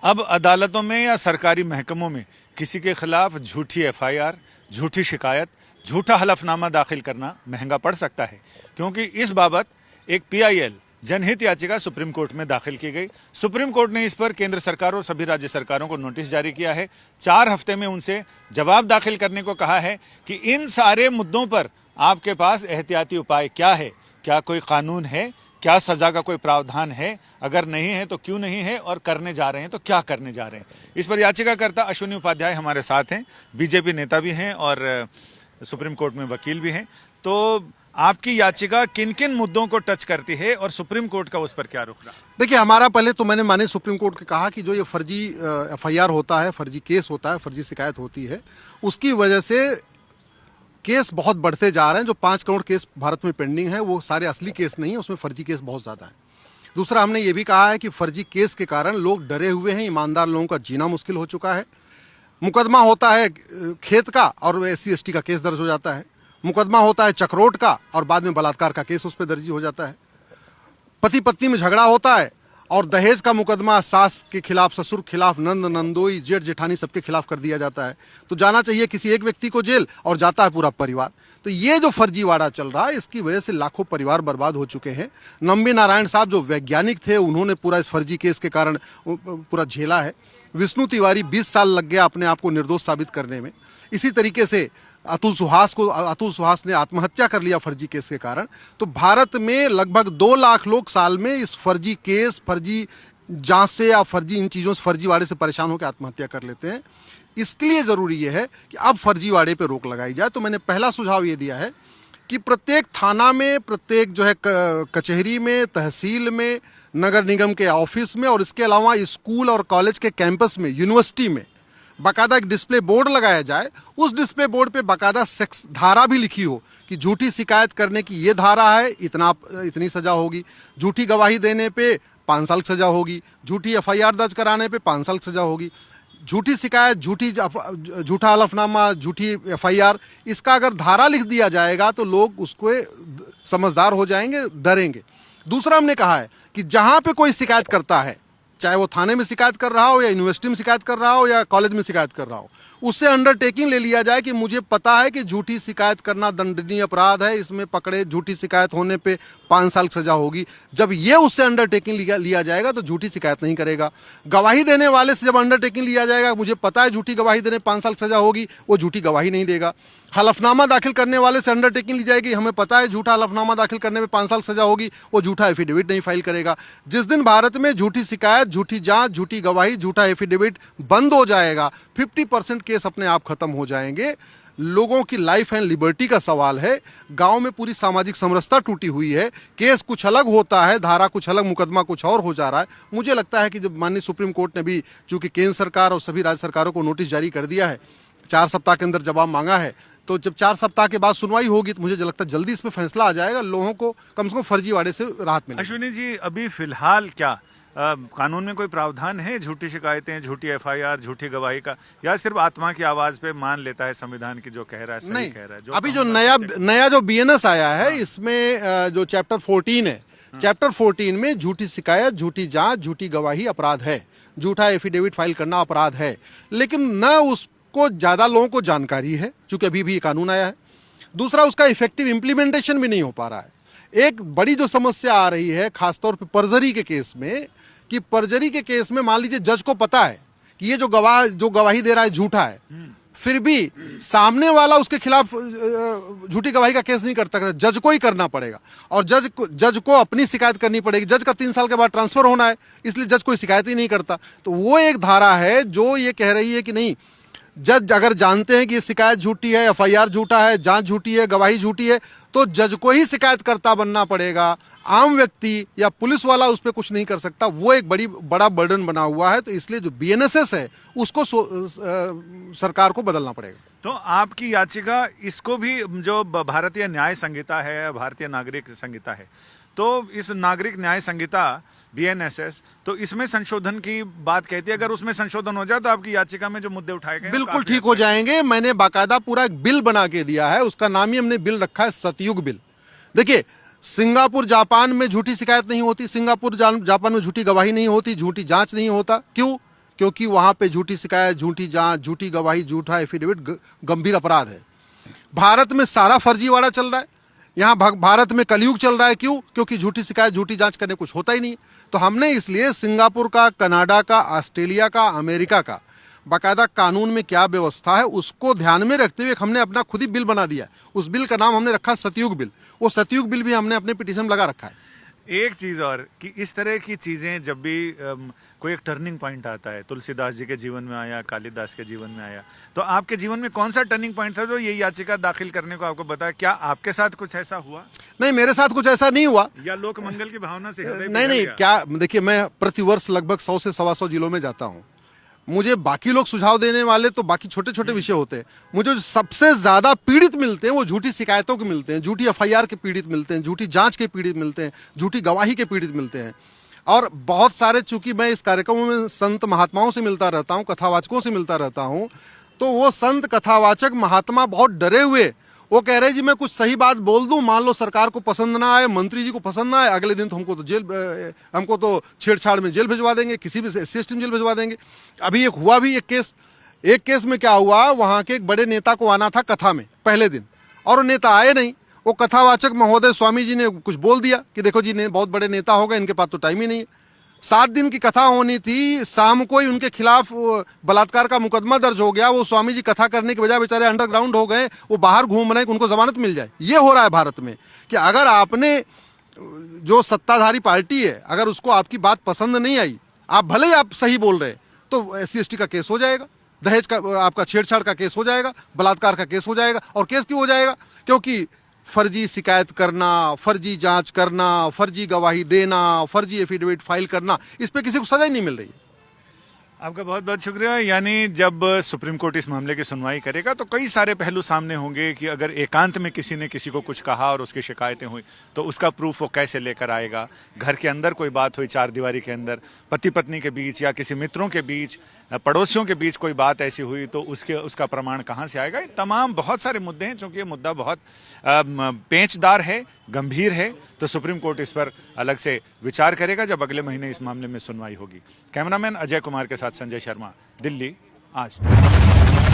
अब अदालतों में या सरकारी महकमों में किसी के खिलाफ झूठी एफआईआर, झूठी शिकायत, झूठा हलफनामा दाखिल करना महंगा पड़ सकता है, क्योंकि इस बाबत एक पीआईएल जनहित याचिका सुप्रीम कोर्ट में दाखिल की गई। सुप्रीम कोर्ट ने इस पर केंद्र सरकार और सभी राज्य सरकारों को नोटिस जारी किया है। 4 हफ्ते में उनसे जवाब दाखिल करने को कहा है कि इन सारे मुद्दों पर आपके पास एहतियाती उपाय क्या है, क्या कोई कानून है, क्या सजा का कोई प्रावधान है, अगर नहीं है तो क्यों नहीं है, और करने जा रहे हैं तो क्या करने जा रहे हैं। इस पर याचिकाकर्ता अश्विनी उपाध्याय हमारे साथ हैं, बीजेपी नेता भी हैं और सुप्रीम कोर्ट में वकील भी हैं। तो आपकी याचिका किन किन मुद्दों को टच करती है और सुप्रीम कोर्ट का उस पर क्या रुख रहा? देखिए, हमारा पहले तो मैंने माने सुप्रीम कोर्ट के कहा कि जो ये फर्जी एफआईआर होता है, फर्जी केस होता है, फर्जी शिकायत होती है, उसकी वजह से केस बहुत बढ़ते जा रहे हैं। जो 5 करोड़ केस भारत में पेंडिंग है वो सारे असली केस नहीं है, उसमें फर्जी केस बहुत ज़्यादा है। दूसरा, हमने ये भी कहा है कि फर्जी केस के कारण लोग डरे हुए हैं, ईमानदार लोगों का जीना मुश्किल हो चुका है। मुकदमा होता है खेत का और SC/ST का केस दर्ज हो जाता है। मुकदमा होता है चक्रोट का और बाद में बलात्कार का केस उस पर दर्ज हो जाता है। पति पत्नी में झगड़ा होता है और दहेज का मुकदमा सास के खिलाफ, ससुर के खिलाफ, नंद नंदोई, जेठ जेठानी सबके खिलाफ कर दिया जाता है। तो जाना चाहिए किसी एक व्यक्ति को जेल और जाता है पूरा परिवार। तो ये जो फर्जीवाड़ा चल रहा है, इसकी वजह से लाखों परिवार बर्बाद हो चुके हैं। नंबी नारायण साहब जो वैज्ञानिक थे, उन्होंने पूरा इस फर्जी केस के कारण पूरा झेला है। विष्णु तिवारी 20 साल लग गया अपने आप को निर्दोष साबित करने में। इसी तरीके से अतुल सुहास ने आत्महत्या कर लिया फर्जी केस के कारण। तो भारत में लगभग 2 लाख लोग साल में इस फर्जी केस, फर्जी जांच से या फर्जी इन चीज़ों से, फर्जीवाड़े से परेशान होकर आत्महत्या कर लेते हैं। इसके लिए ज़रूरी ये है कि अब फर्जीवाड़े पे रोक लगाई जाए। तो मैंने पहला सुझाव ये दिया है कि प्रत्येक थाना में, प्रत्येक जो है कचहरी में, तहसील में, नगर निगम के ऑफिस में और इसके अलावा स्कूल और कॉलेज के कैंपस में, यूनिवर्सिटी में बाकायदा एक डिस्प्ले बोर्ड लगाया जाए। उस डिस्प्ले बोर्ड पे बाकायदा सेक्स धारा भी लिखी हो कि झूठी शिकायत करने की ये धारा है, इतनी सजा होगी। झूठी गवाही देने पे 5 साल सजा होगी। झूठी एफआईआर दर्ज कराने पे 5 साल सजा होगी। झूठी शिकायत, झूठा हलफनामा, झूठी एफआईआर, इसका अगर धारा लिख दिया जाएगा तो लोग उसको समझदार हो जाएंगे, डरेंगे। दूसरा, हमने कहा है कि जहां पे कोई शिकायत करता है, चाहे वो थाने में शिकायत कर रहा हो या यूनिवर्सिटी में शिकायत कर रहा हो या कॉलेज में शिकायत कर रहा हो, उससे अंडरटेकिंग ले लिया जाए कि मुझे पता है कि झूठी शिकायत करना दंडनीय अपराध है, इसमें पकड़े झूठी शिकायत होने पे 5 साल सजा होगी। जब ये उससे अंडरटेकिंग लिया जाएगा तो झूठी शिकायत नहीं करेगा। गवाही देने वाले से जब अंडरटेकिंग लिया जाएगा, मुझे पता है झूठी गवाही देने 5 साल सजा होगी, वो झूठी गवाही नहीं देगा। हलफनामा दाखिल करने वाले से अंडरटेकिंग ली जाएगी, हमें पता है झूठा हलफनामा दाखिल करने में 5 साल सजा होगी, वो झूठा एफिडेविट नहीं फाइल करेगा। जिस दिन भारत में झूठी शिकायत, झूठी जांच, झूठी गवाही, झूठा एफिडेविट बंद हो जाएगा, 50% केस अपने आप खत्म हो जाएंगे। लोगों की लाइफ एंड लिबर्टी का सवाल है। गांव में पूरी सामाजिक समरसता टूटी हुई है। केस कुछ अलग होता है, धारा कुछ अलग, मुकदमा कुछ और हो जा रहा है। मुझे लगता है कि जब माननीय सुप्रीम कोर्ट ने भी चूंकि केंद्र सरकार और सभी राज्य सरकारों को नोटिस जारी कर दिया है, 4 सप्ताह के अंदर जवाब मांगा है, तो जब 4 सप्ताह के बाद सुनवाई होगी तो मुझे लगता है जल्दी इस पर फैसला आ जाएगा, लोगों को कम से कम फर्जीवाड़े से राहत मिलेगी। अश्विनी जी, अभी फिलहाल क्या कानून में कोई प्रावधान है झूठी शिकायतें, झूठी एफआईआर, झूठी गवाही का, या सिर्फ आत्मा की आवाज पे मान लेता है संविधान की जो कह रहा है सही नहीं, कह रहा है? जो अभी जो नया जो BNS आया है, इसमें जो चैप्टर 14 है, चैप्टर 14 में झूठी शिकायत, झूठी जांच, झूठी गवाही अपराध है, झूठा एफिडेविट फाइल करना अपराध है। लेकिन न उसको ज्यादा लोगों को जानकारी है, चूंकि अभी भी ये कानून आया है। दूसरा, उसका इफेक्टिव इंप्लीमेंटेशन भी नहीं हो पा रहा है। एक बड़ी जो समस्या आ रही है खासतौर पर परजरी के केस में, कि परजरी के केस में मान लीजिए जज को पता है कि ये जो गवाही दे रहा है झूठा है, फिर भी सामने वाला उसके खिलाफ झूठी गवाही का केस नहीं करता, जज को ही करना पड़ेगा और जज को अपनी शिकायत करनी पड़ेगी। जज का 3 साल के बाद ट्रांसफर होना है, इसलिए जज कोई शिकायत ही नहीं करता। तो वो एक धारा है जो ये कह रही है कि नहीं, जज अगर जानते हैं कि ये शिकायत झूठी है, एफआईआर झूठा है, जांच झूठी है, गवाही झूठी है, तो जज को ही शिकायतकर्ता बनना पड़ेगा। आम व्यक्ति या पुलिस वाला उस पर कुछ नहीं कर सकता। वो एक बड़ा बर्डन बना हुआ है। तो इसलिए जो BNSS है उसको सरकार को बदलना पड़ेगा। तो आपकी याचिका इसको भी, जो भारतीय न्याय संहिता है, भारतीय नागरिक संहिता है, तो इस नागरिक न्याय संहिता BNSS, तो इसमें संशोधन की बात कहती है। अगर उसमें संशोधन हो जाए तो आपकी याचिका में जो मुद्दे उठाए गए बिल्कुल ठीक हो जाएंगे। मैंने बाकायदा पूरा एक बिल बना के दिया है, उसका नाम ही हमने बिल रखा है सतयुग बिल। देखिए, सिंगापुर जापान में झूठी शिकायत नहीं होती, सिंगापुर जापान में झूठी गवाही नहीं होती, झूठी जांच नहीं होता। क्यों? क्योंकि वहां पे झूठी शिकायत, झूठी जांच, झूठी गवाही, झूठा एफिडेविट गंभीर अपराध है। भारत में सारा फर्जीवाड़ा चल रहा है। यहाँ भारत में कलयुग चल रहा है। क्यों? क्योंकि झूठी शिकायत, झूठी जांच करने कुछ होता ही नहीं। तो हमने इसलिए सिंगापुर का, कनाडा का, ऑस्ट्रेलिया का, अमेरिका का बाकायदा कानून में क्या व्यवस्था है उसको ध्यान में रखते हुए हमने अपना खुद ही बिल बना दिया। उस बिल का नाम हमने रखा सतयुग बिल। वो सतयुग बिल भी हमने अपने पिटीशन में लगा रखा है। एक चीज और कि इस तरह की चीजें जब भी कोई एक टर्निंग पॉइंट आता है, तुलसीदास जी के जीवन में आया, कालिदास के जीवन में आया, तो आपके जीवन में कौन सा टर्निंग पॉइंट था जो ये याचिका दाखिल करने को आपको बताया? क्या आपके साथ कुछ ऐसा हुआ? नहीं, मेरे साथ कुछ ऐसा नहीं हुआ। या लोक मंगल की भावना से हृदय नहीं, पिघल गया? क्या देखिए, मैं प्रतिवर्ष लगभग 100 से 125 जिलों में जाता हूँ। मुझे बाकी लोग सुझाव देने वाले तो बाकी छोटे छोटे विषय होते हैं। मुझे जो सबसे ज्यादा पीड़ित मिलते हैं वो झूठी शिकायतों के मिलते हैं, झूठी एफआईआर के पीड़ित मिलते हैं, झूठी जांच के पीड़ित मिलते हैं, झूठी गवाही के पीड़ित मिलते हैं। और बहुत सारे, चूंकि मैं इस कार्यक्रमों में संत महात्माओं से मिलता रहता हूँ, कथावाचकों से मिलता रहता हूँ, तो वो संत कथावाचक महात्मा बहुत डरे हुए, वो कह रहे जी मैं कुछ सही बात बोल दूं, मान लो सरकार को पसंद ना आए, मंत्री जी को पसंद ना आए, अगले दिन तो हमको तो छेड़छाड़ में जेल भिजवा देंगे, किसी भी SC में जेल भिजवा देंगे। अभी एक हुआ भी एक केस में क्या हुआ, वहां के एक बड़े नेता को आना था कथा में पहले दिन, और वो नेता आए नहीं। वो कथावाचक महोदय स्वामी जी ने कुछ बोल दिया कि देखो जी, बहुत बड़े नेता हो गए, इनके पास तो टाइम ही नहीं है। 7 दिन की कथा होनी थी, शाम को ही उनके खिलाफ बलात्कार का मुकदमा दर्ज हो गया। वो स्वामी जी कथा करने के बजाय बेचारे अंडरग्राउंड हो गए, वो बाहर घूम रहे हैं कि उनको जमानत मिल जाए। ये हो रहा है भारत में कि अगर आपने, जो सत्ताधारी पार्टी है, अगर उसको आपकी बात पसंद नहीं आई, आप भले ही आप सही बोल रहे, तो SC/ST का केस हो जाएगा, दहेज का, आपका छेड़छाड़ का केस हो जाएगा, बलात्कार का केस हो जाएगा। और केस क्यों हो जाएगा? क्योंकि फर्जी शिकायत करना, फर्जी जांच करना, फर्जी गवाही देना, फर्जी एफिडेविट फाइल करना, इस पे किसी को सजा ही नहीं मिल रही है। आपका बहुत बहुत शुक्रिया। यानी जब सुप्रीम कोर्ट इस मामले की सुनवाई करेगा तो कई सारे पहलू सामने होंगे कि अगर एकांत में किसी ने किसी को कुछ कहा और उसकी शिकायतें हुई तो उसका प्रूफ वो कैसे लेकर आएगा। घर के अंदर कोई बात हुई, 4 दीवारी के अंदर, पति पत्नी के बीच या किसी मित्रों के बीच, पड़ोसियों के बीच कोई बात ऐसी हुई तो उसका प्रमाण कहाँ से आएगा। ये तमाम बहुत सारे मुद्दे हैं। चूँकि ये मुद्दा बहुत पेचदार है, गंभीर है, तो सुप्रीम कोर्ट इस पर अलग से विचार करेगा जब अगले महीने इस मामले में सुनवाई होगी। कैमरामैन अजय कुमार के साथ संजय शर्मा, दिल्ली, आज तक।